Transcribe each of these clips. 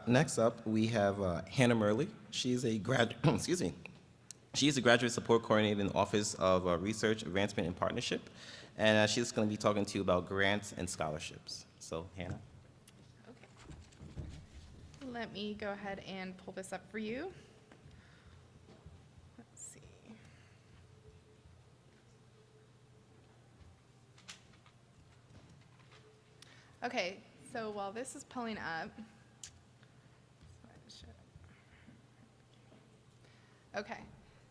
Next up, we have Hannah Murley. She's a excuse me. She's a graduate support coordinator in the Office of Research, Advancement, and Partnership, and she's going to be talking to you about grants and scholarships. So, Hannah. Okay. Let me go ahead and pull this up for you. Let's see. Okay, so while this is pulling up, okay.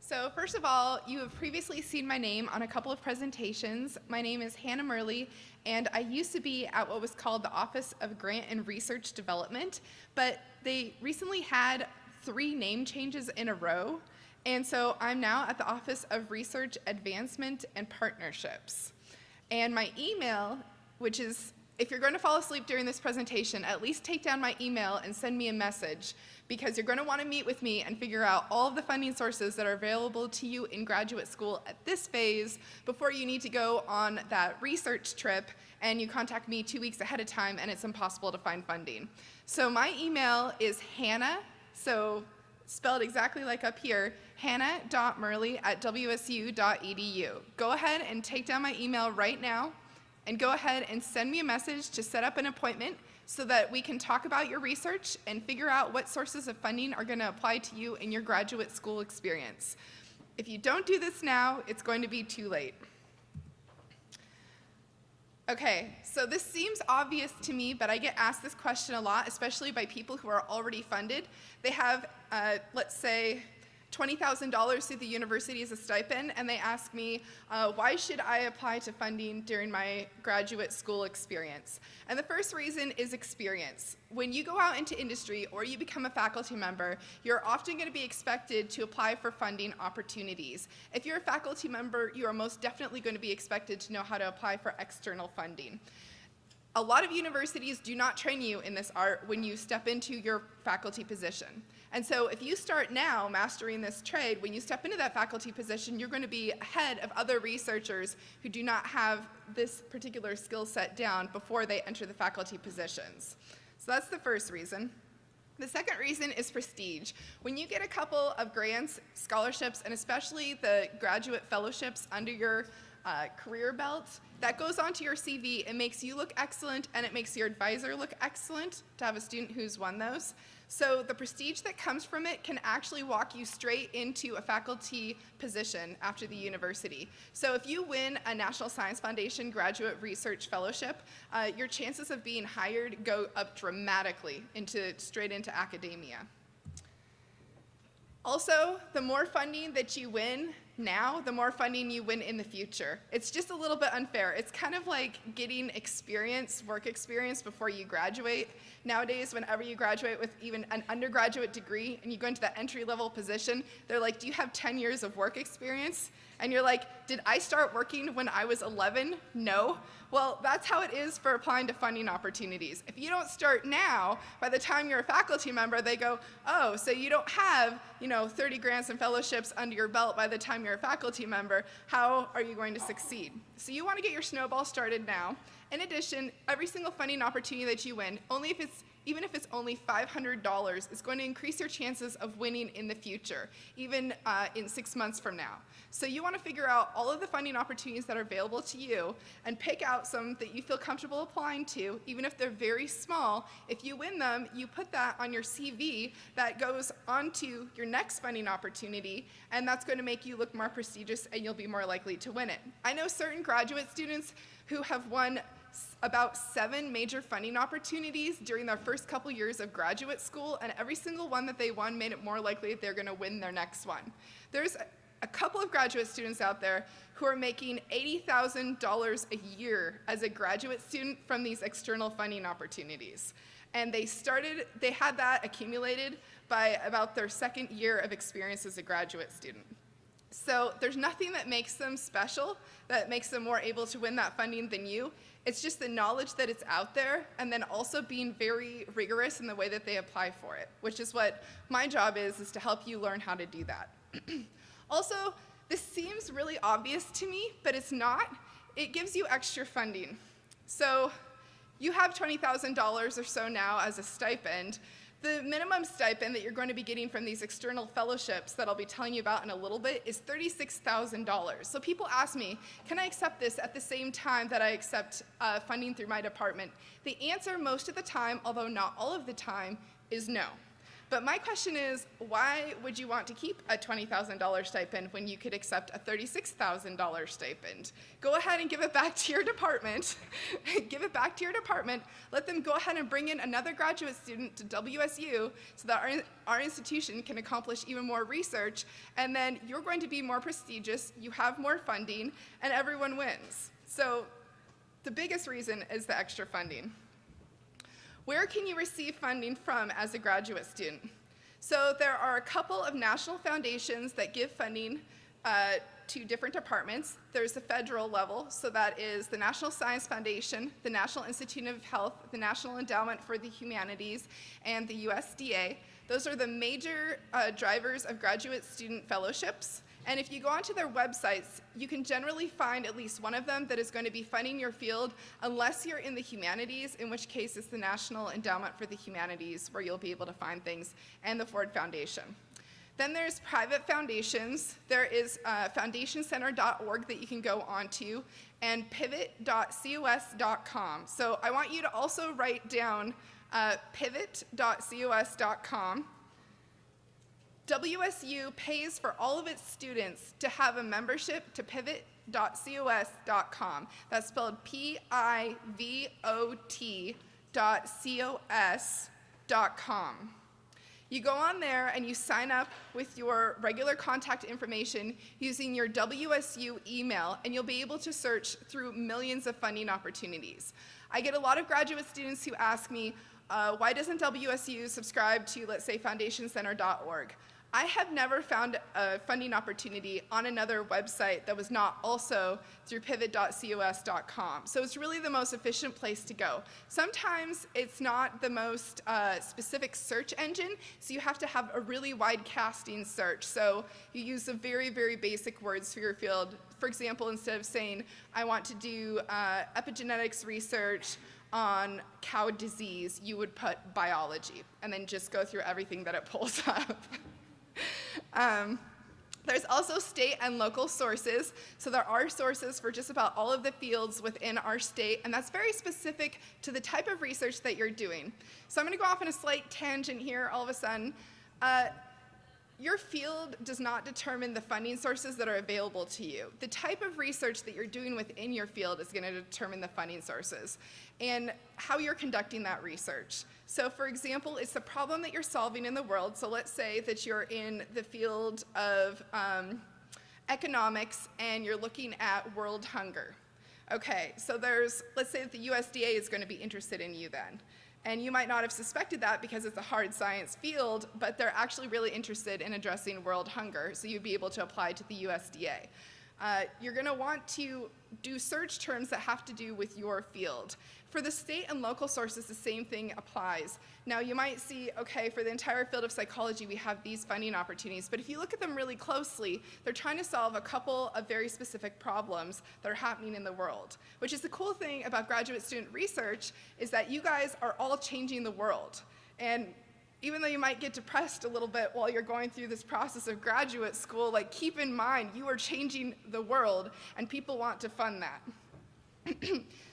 So first of all, you have previously seen my name on a couple of presentations. My name is Hannah Murley, and I used to be at what was called the Office of Grant and Research Development, but they recently had 3 name changes in a row, and so I'm now at the Office of Research Advancement and Partnerships. And my email, which is, if you're going to fall asleep during this presentation, at least take down my email and send me a message, because you're going to want to meet with me and figure out all of the funding sources that are available to you in graduate school at this phase before you need to go on that research trip and you contact me 2 weeks ahead of time and it's impossible to find funding. So my email is Hannah, so spelled exactly like up here, hannah.murley@wsu.edu. Go ahead and take down my email right now and go ahead and send me a message to set up an appointment so that we can talk about your research and figure out what sources of funding are going to apply to you in your graduate school experience. If you don't do this now, it's going to be too late. Okay, so this seems obvious to me, but I get asked this question a lot, especially by people who are already funded. They have, let's say, $20,000 through the university as a stipend, and they ask me, why should I apply to funding during my graduate school experience? And the first reason is experience. When you go out into industry or you become a faculty member, you're often going to be expected to apply for funding opportunities. If you're a faculty member, you are most definitely going to be expected to know how to apply for external funding. A lot of universities do not train you in this art when you step into your faculty position. And so if you start now mastering this trade, when you step into that faculty position, you're going to be ahead of other researchers who do not have this particular skill set down before they enter the faculty positions. So that's the first reason. The second reason is prestige. When you get a couple of grants, scholarships, and especially the graduate fellowships under your career belt, that goes onto your CV. It makes you look excellent, and it makes your advisor look excellent to have a student who's won those. So the prestige that comes from it can actually walk you straight into a faculty position after the university. So if you win a National Science Foundation Graduate Research Fellowship, your chances of being hired go up dramatically straight into academia. Also, the more funding that you win now, the more funding you win in the future. It's just a little bit unfair. It's kind of like getting experience, work experience before you graduate. Nowadays, whenever you graduate with even an undergraduate degree and you go into that entry-level position, they're like, do you have 10 years of work experience? And you're like, did I start working when I was 11? No. Well, that's how it is for applying to funding opportunities. If you don't start now, by the time you're a faculty member, they go, oh, so you don't have 30 grants and fellowships under your belt by the time you're a faculty member. How are you going to succeed? So you want to get your snowball started now. In addition, every single funding opportunity that you win, even if it's only $500, is going to increase your chances of winning in the future, even in 6 months from now. So you want to figure out all of the funding opportunities that are available to you and pick out some that you feel comfortable applying to, even if they're very small. If you win them, you put that on your CV that goes onto your next funding opportunity, and that's going to make you look more prestigious and you'll be more likely to win it. I know certain graduate students who have won about 7 major funding opportunities during their first couple years of graduate school, and every single one that they won made it more likely that they're going to win their next one. There's a couple of graduate students out there who are making $80,000 a year as a graduate student from these external funding opportunities. And they had that accumulated by about their second year of experience as a graduate student. So there's nothing that makes them special, that makes them more able to win that funding than you. It's just the knowledge that it's out there, and then also being very rigorous in the way that they apply for it, which is what my job is to help you learn how to do that. Also, this seems really obvious to me, but it's not. It gives you extra funding. So you have $20,000 or so now as a stipend. The minimum stipend that you're going to be getting from these external fellowships that I'll be telling you about in a little bit is $36,000. So people ask me, can I accept this at the same time that I accept funding through my department? The answer most of the time, although not all of the time, is no. But my question is, why would you want to keep a $20,000 stipend when you could accept a $36,000 stipend? Go ahead and give it back to your department. Give it back to your department. Let them go ahead and bring in another graduate student to WSU so that our institution can accomplish even more research, and then you're going to be more prestigious, you have more funding, and everyone wins. So the biggest reason is the extra funding. Where can you receive funding from as a graduate student? So there are a couple of national foundations that give funding to different departments. There's the federal level, so that is the National Science Foundation, the National Institute of Health, the National Endowment for the Humanities, and the USDA. Those are the major drivers of graduate student fellowships. And if you go onto their websites, you can generally find at least one of them that is going to be funding your field, unless you're in the humanities, in which case it's the National Endowment for the Humanities, where you'll be able to find things, and the Ford Foundation. Then there's private foundations. There is foundationcenter.org that you can go onto, and pivot.cos.com. So I want you to also write down pivot.cos.com. WSU pays for all of its students to have a membership to pivot.cos.com. That's spelled pivot.cos.com. You go on there and you sign up with your regular contact information using your WSU email, and you'll be able to search through millions of funding opportunities. I get a lot of graduate students who ask me, why doesn't WSU subscribe to, let's say, foundationcenter.org? I have never found a funding opportunity on another website that was not also through pivot.cos.com. So it's really the most efficient place to go. Sometimes it's not the most specific search engine, so you have to have a really wide casting search. So you use the very, very basic words for your field. For example, instead of saying, I want to do epigenetics research on cow disease, you would put biology, and then just go through everything that it pulls up. There's also state and local sources. So there are sources for just about all of the fields within our state, and that's very specific to the type of research that you're doing. So I'm going to go off on a slight tangent here all of a sudden. Your field does not determine the funding sources that are available to you. The type of research that you're doing within your field is going to determine the funding sources and how you're conducting that research. So for example, it's the problem that you're solving in the world. So let's say that you're in the field of economics and you're looking at world hunger. Okay, so let's say that the USDA is going to be interested in you then. And you might not have suspected that because it's a hard science field, but they're actually really interested in addressing world hunger, so you'd be able to apply to the USDA. You're going to want to do search terms that have to do with your field. For the state and local sources, the same thing applies. Now, you might see, okay, for the entire field of psychology, we have these funding opportunities, but if you look at them really closely, they're trying to solve a couple of very specific problems that are happening in the world, which is the cool thing about graduate student research is that you guys are all changing the world. And even though you might get depressed a little bit while you're going through this process of graduate school, like keep in mind, you are changing the world, and people want to fund that.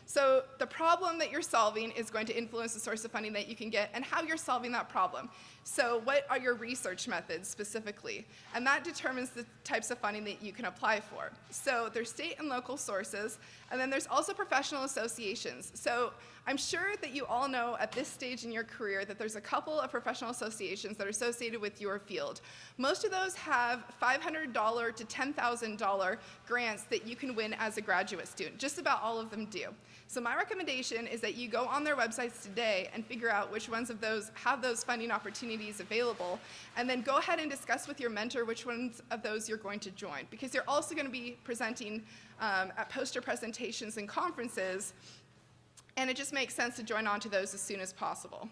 So the problem that you're solving is going to influence the source of funding that you can get and how you're solving that problem. So what are your research methods specifically? And that determines the types of funding that you can apply for. So there's state and local sources, and then there's also professional associations. So I'm sure that you all know at this stage in your career that there's a couple of professional associations that are associated with your field. Most of those have $500 to $10,000 grants that you can win as a graduate student. Just about all of them do. So my recommendation is that you go on their websites today and figure out which ones of those have those funding opportunities available, and then go ahead and discuss with your mentor which ones of those you're going to join, because you're also going to be presenting at poster presentations and conferences, and it just makes sense to join on to those as soon as possible.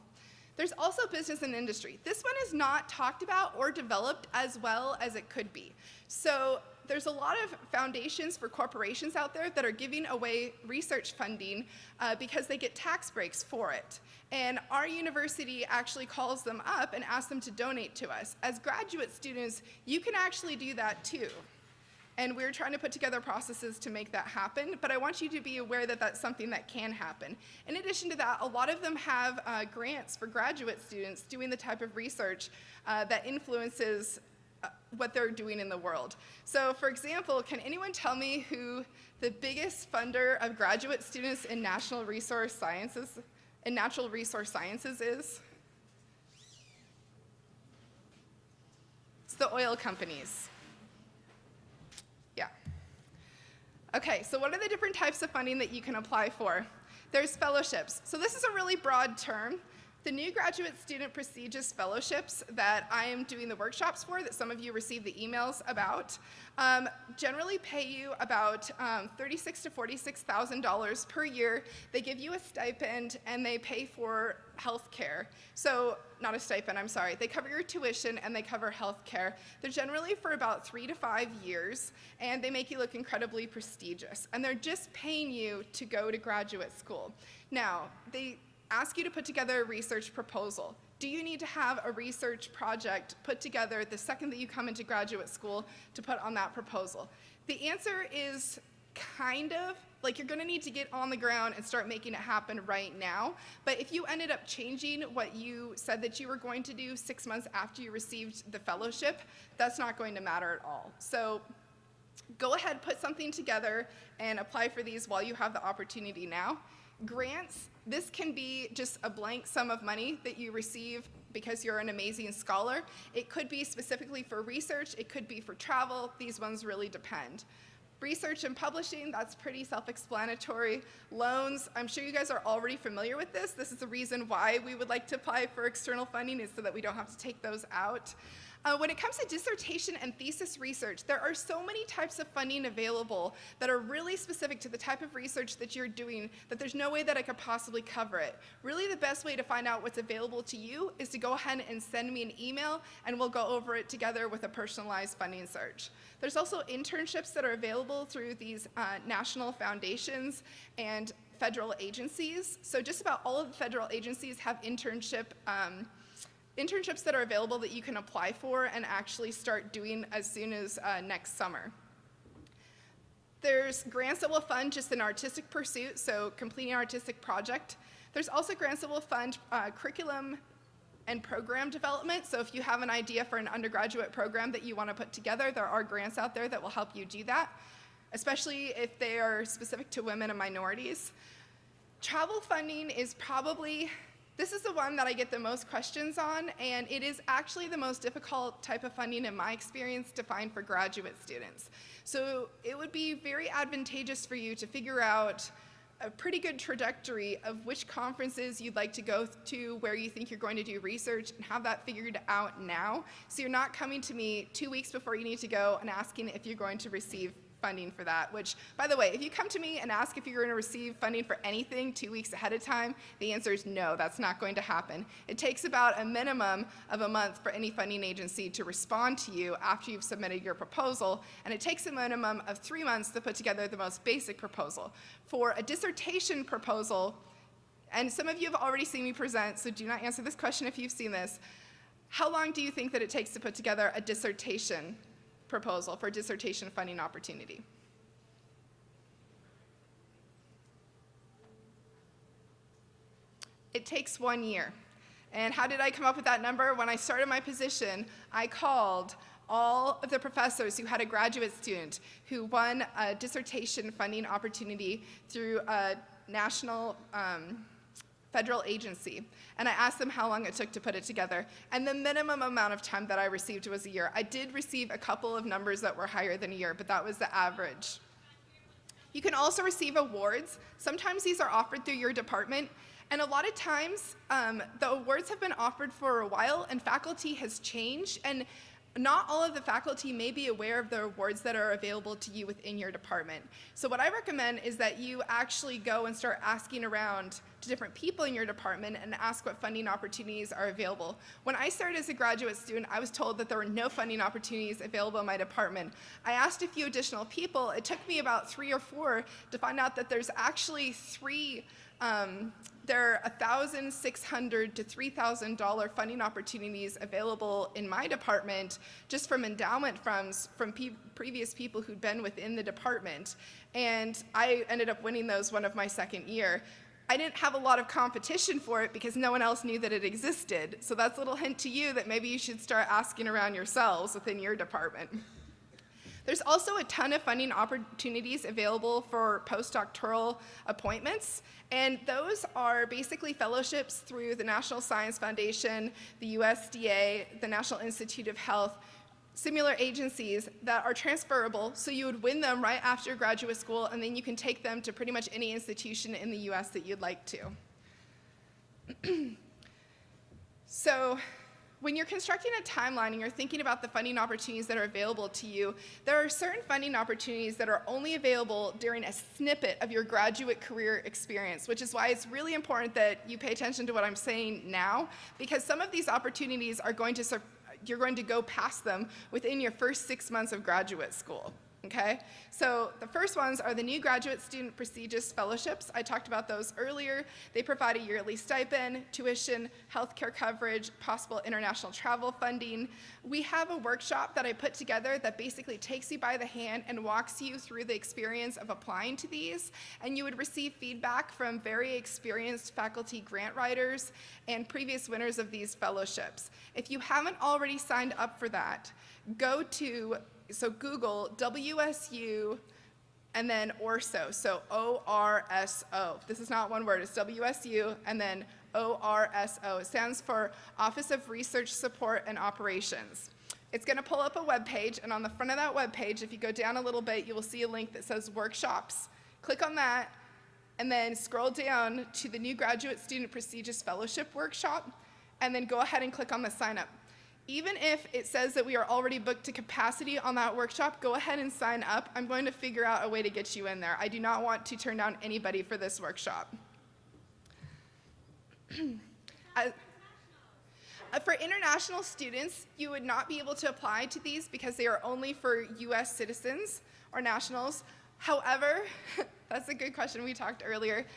There's also business and industry. This one is not talked about or developed as well as it could be. So there's a lot of foundations for corporations out there that are giving away research funding because they get tax breaks for it. And our university actually calls them up and asks them to donate to us. As graduate students, you can actually do that too. And we're trying to put together processes to make that happen, but I want you to be aware that that's something that can happen. In addition to that, a lot of them have grants for graduate students doing the type of research that influences what they're doing in the world. So for example, can anyone tell me who the biggest funder of graduate students in natural resource sciences is? It's the oil companies. Yeah. Okay, so what are the different types of funding that you can apply for? There's fellowships. So this is a really broad term. The new graduate student prestigious fellowships that I am doing the workshops for, that some of you received the emails about, generally pay you about $36,000 to $46,000 per year. They give you a stipend and they pay for health care. So, not a stipend, I'm sorry. They cover your tuition and they cover health care. They're generally for about 3 to 5 years, and they make you look incredibly prestigious. And they're just paying you to go to graduate school. Now, they ask you to put together a research proposal. Do you need to have a research project put together the second that you come into graduate school to put on that proposal? The answer is kind of, like you're gonna need to get on the ground and start making it happen right now. But if you ended up changing what you said that you were going to do 6 months after you received the fellowship, that's not going to matter at all. So go ahead, put something together and apply for these while you have the opportunity now. Grants, this can be just a blank sum of money that you receive because you're an amazing scholar. It could be specifically for research, it could be for travel, these ones really depend. Research and publishing, that's pretty self-explanatory. Loans, I'm sure you guys are already familiar with this. This is the reason why we would like to apply for external funding, is so that we don't have to take those out. When it comes to dissertation and thesis research, there are so many types of funding available that are really specific to the type of research that you're doing that there's no way that I could possibly cover it. Really, the best way to find out what's available to you is to go ahead and send me an email, and we'll go over it together with a personalized funding search. There's also internships that are available through these national foundations and federal agencies. So just about all of the federal agencies have internships that are available that you can apply for and actually start doing as soon as next summer. There's grants that will fund just an artistic pursuit, so completing an artistic project. There's also grants that will fund curriculum and program development. So if you have an idea for an undergraduate program that you want to put together, there are grants out there that will help you do that, especially if they are specific to women and minorities. Travel funding is probably, this is the one that I get the most questions on, and it is actually the most difficult type of funding in my experience to find for graduate students. So it would be very advantageous for you to figure out a pretty good trajectory of which conferences you'd like to go to, where you think you're going to do research, and have that figured out now. So you're not coming to me 2 weeks before you need to go and asking if you're going to receive funding for that, which, by the way, if you come to me and ask if you're going to receive funding for anything 2 weeks ahead of time, the answer is no, that's not going to happen. It takes about a minimum of a month for any funding agency to respond to you after you've submitted your proposal, and it takes a minimum of 3 months to put together the most basic proposal. For a dissertation proposal, and some of you have already seen me present, so do not answer this question if you've seen this, how long do you think that it takes to put together a dissertation proposal for a dissertation funding opportunity? It takes 1 year. And how did I come up with that number? When I started my position, I called all of the professors who had a graduate student who won a dissertation funding opportunity through a national federal agency, and I asked them how long it took to put it together, and the minimum amount of time that I received was a year. I did receive a couple of numbers that were higher than a year, but that was the average. You can also receive awards. Sometimes these are offered through your department, and a lot of times the awards have been offered for a while, and faculty has changed, and not all of the faculty may be aware of the awards that are available to you within your department. So what I recommend is that you actually go and start asking around to different people in your department and ask what funding opportunities are available. When I started as a graduate student, I was told that there were no funding opportunities available in my department. I asked a few additional people. It took me about 3 or 4 to find out that there's actually 3 there are $1,600 to $3,000 funding opportunities available in my department just from endowment funds from previous people who'd been within the department. And I ended up winning those one of my second year. I didn't have a lot of competition for it because no one else knew that it existed. So that's a little hint to you that maybe you should start asking around yourselves within your department. There's also a ton of funding opportunities available for postdoctoral appointments, and those are basically fellowships through the National Science Foundation, the USDA, the National Institute of Health, similar agencies that are transferable, so you would win them right after graduate school, and then you can take them to pretty much any institution in the US that you'd like to. So, when you're constructing a timeline and you're thinking about the funding opportunities that are available to you, there are certain funding opportunities that are only available during a snippet of your graduate career experience, which is why it's really important that you pay attention to what I'm saying now, because some of these opportunities are you're going to go past them within your first 6 months of graduate school. Okay, so the first ones are the new graduate student prestigious fellowships. I talked about those earlier. They provide a yearly stipend, tuition, healthcare coverage, possible international travel funding. We have a workshop that I put together that basically takes you by the hand and walks you through the experience of applying to these, and you would receive feedback from very experienced faculty grant writers and previous winners of these fellowships. If you haven't already signed up for that, go to Google WSU and then ORSO, so O-R-S-O. This is not one word, it's WSU and then ORSO. It stands for Office of Research Support and Operations. It's going to pull up a web page, and on the front of that web page, if you go down a little bit, you will see a link that says Workshops. Click on that, and then scroll down to the new Graduate Student Prestigious Fellowship Workshop, and then go ahead and click on the Sign Up. Even if it says that we are already booked to capacity on that workshop, go ahead and sign up. I'm going to figure out a way to get you in there. I do not want to turn down anybody for this workshop. For international students, you would not be able to apply to these because they are only for US citizens or nationals. However, that's a good question we talked earlier.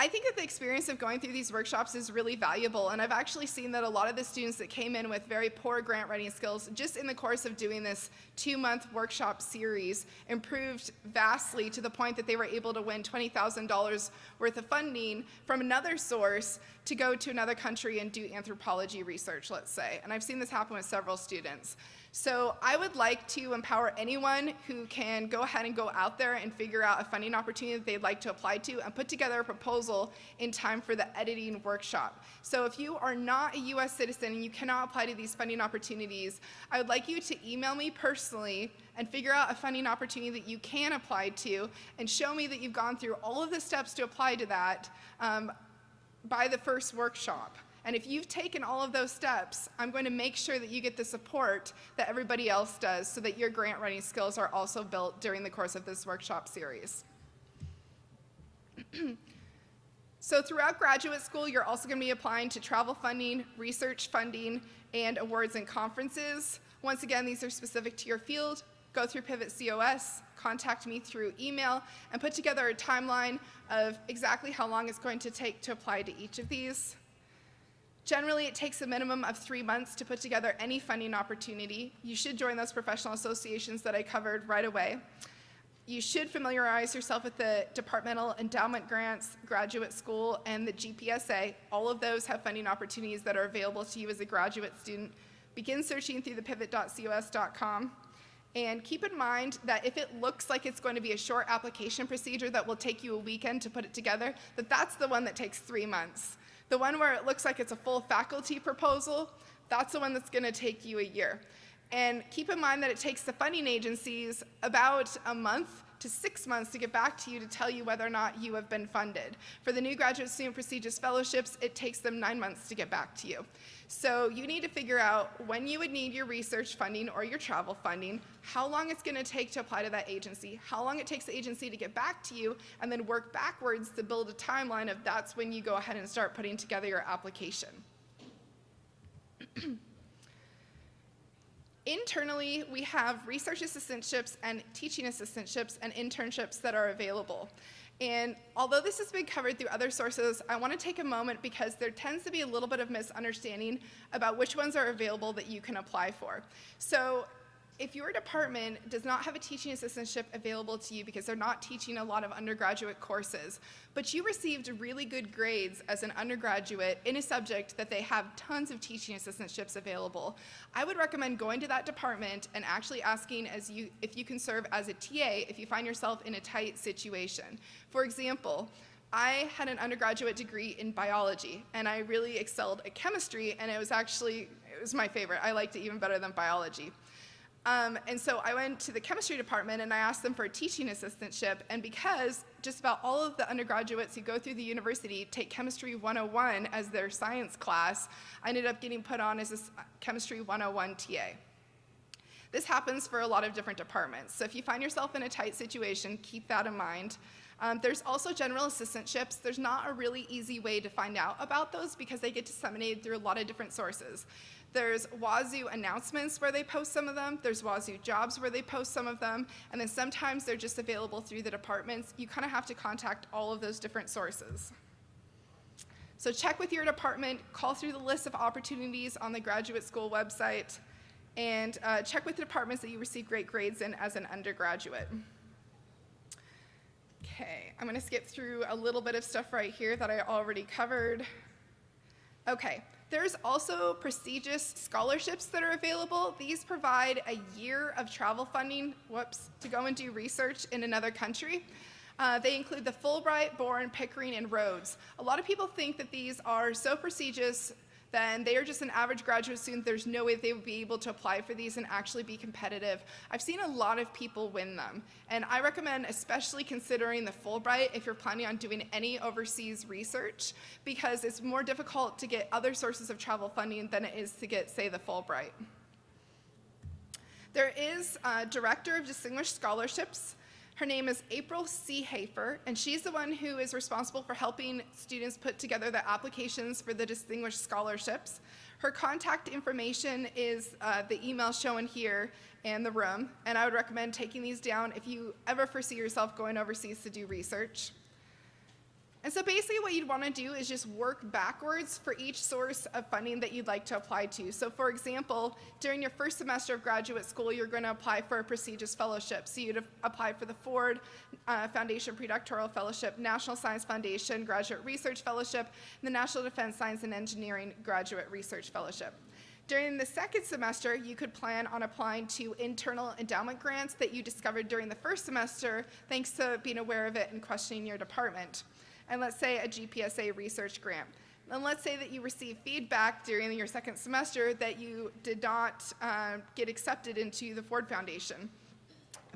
I think that the experience of going through these workshops is really valuable, and I've actually seen that a lot of the students that came in with very poor grant writing skills just in the course of doing this 2-month workshop series improved vastly to the point that they were able to win $20,000 worth of funding from another source to go to another country and do anthropology research, let's say. And I've seen this happen with several students. So I would like to empower anyone who can go ahead and go out there and figure out a funding opportunity that they'd like to apply to and put together a proposal in time for the editing workshop. So if you are not a US citizen and you cannot apply to these funding opportunities, I would like you to email me personally and figure out a funding opportunity that you can apply to and show me that you've gone through all of the steps to apply to that by the first workshop. And if you've taken all of those steps, I'm going to make sure that you get the support that everybody else does so that your grant writing skills are also built during the course of this workshop series. So throughout graduate school, you're also going to be applying to travel funding, research funding, and awards and conferences. Once again, these are specific to your field. Go through Pivot COS, contact me through email, and put together a timeline of exactly how long it's going to take to apply to each of these. Generally, it takes a minimum of 3 months to put together any funding opportunity. You should join those professional associations that I covered right away. You should familiarize yourself with the Departmental Endowment Grants, Graduate School, and the GPSA. All of those have funding opportunities that are available to you as a graduate student. Begin searching through the pivot.cos.com. And keep in mind that if it looks like it's going to be a short application procedure that will take you a weekend to put it together, that's the one that takes 3 months. The one where it looks like it's a full faculty proposal, that's the one that's going to take you a year. And keep in mind that it takes the funding agencies about a month to 6 months to get back to you to tell you whether or not you have been funded. For the new graduate student prestigious fellowships, it takes them 9 months to get back to you. So you need to figure out when you would need your research funding or your travel funding, how long it's going to take to apply to that agency, how long it takes the agency to get back to you, and then work backwards to build a timeline of that's when you go ahead and start putting together your application. Internally, we have research assistantships and teaching assistantships and internships that are available. And although this has been covered through other sources, I want to take a moment because there tends to be a little bit of misunderstanding about which ones are available that you can apply for. So if your department does not have a teaching assistantship available to you because they're not teaching a lot of undergraduate courses, but you received really good grades as an undergraduate in a subject that they have tons of teaching assistantships available, I would recommend going to that department and actually asking if you can serve as a TA if you find yourself in a tight situation. For example, I had an undergraduate degree in biology, and I really excelled at chemistry, and it was my favorite. I liked it even better than biology. And so I went to the chemistry department and I asked them for a teaching assistantship, and because just about all of the undergraduates who go through the university take Chemistry 101 as their science class, I ended up getting put on as a Chemistry 101 TA. This happens for a lot of different departments, so if you find yourself in a tight situation, keep that in mind. There's also general assistantships. There's not a really easy way to find out about those because they get disseminated through a lot of different sources. There's Wazoo announcements where they post some of them. There's Wazoo jobs where they post some of them. And then sometimes they're just available through the departments. You kind of have to contact all of those different sources. So check with your department, call through the list of opportunities on the graduate school website, and check with the departments that you receive great grades in as an undergraduate. Okay, I'm going to skip through a little bit of stuff right here that I already covered. Okay. There's also prestigious scholarships that are available. These provide a year of travel funding, to go and do research in another country. They include the Fulbright, Bourne, Pickering, and Rhodes. A lot of people think that these are so prestigious then they are just an average graduate student. There's no way they would be able to apply for these and actually be competitive. I've seen a lot of people win them, and I recommend especially considering the Fulbright if you're planning on doing any overseas research, because it's more difficult to get other sources of travel funding than it is to get, say, the Fulbright. There is a Director of Distinguished Scholarships. Her name is April C. Hafer, and she's the one who is responsible for helping students put together the applications for the Distinguished Scholarships. Her contact information is the email shown here in the room, and I would recommend taking these down if you ever foresee yourself going overseas to do research. And so basically what you'd want to do is just work backwards for each source of funding that you'd like to apply to. So for example, during your first semester of graduate school, you're going to apply for a prestigious fellowship. So you'd apply for the Ford Foundation Predoctoral Fellowship, National Science Foundation Graduate Research Fellowship, and the National Defense Science and Engineering Graduate Research Fellowship. During the second semester, you could plan on applying to internal endowment grants that you discovered during the first semester, thanks to being aware of it and questioning your department. And let's say a GPSA research grant. And let's say that you receive feedback during your second semester that you did not get accepted into the Ford Foundation,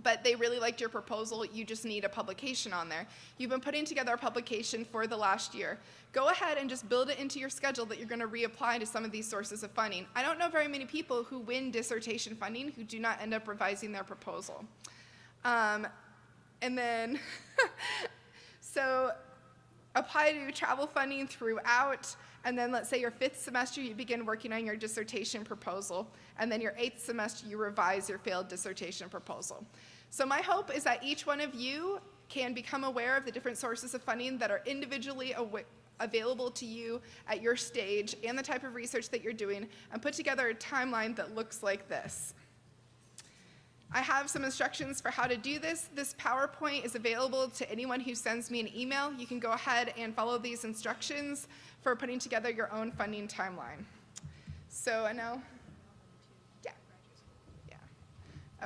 but they really liked your proposal. You just need a publication on there. You've been putting together a publication for the last year. Go ahead and just build it into your schedule that you're going to reapply to some of these sources of funding. I don't know very many people who win dissertation funding who do not end up revising their proposal. And then, so apply to travel funding throughout, and then let's say your fifth semester you begin working on your dissertation proposal, and then your eighth semester you revise your failed dissertation proposal. So my hope is that each one of you can become aware of the different sources of funding that are individually available to you at your stage and the type of research that you're doing, and put together a timeline that looks like this. I have some instructions for how to do this. This PowerPoint is available to anyone who sends me an email. You can go ahead and follow these instructions for putting together your own funding timeline. So I know, yeah.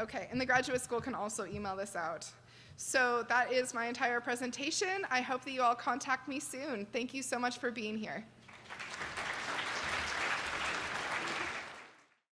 Okay, and the graduate school can also email this out. So that is my entire presentation. I hope that you all contact me soon. Thank you so much for being here.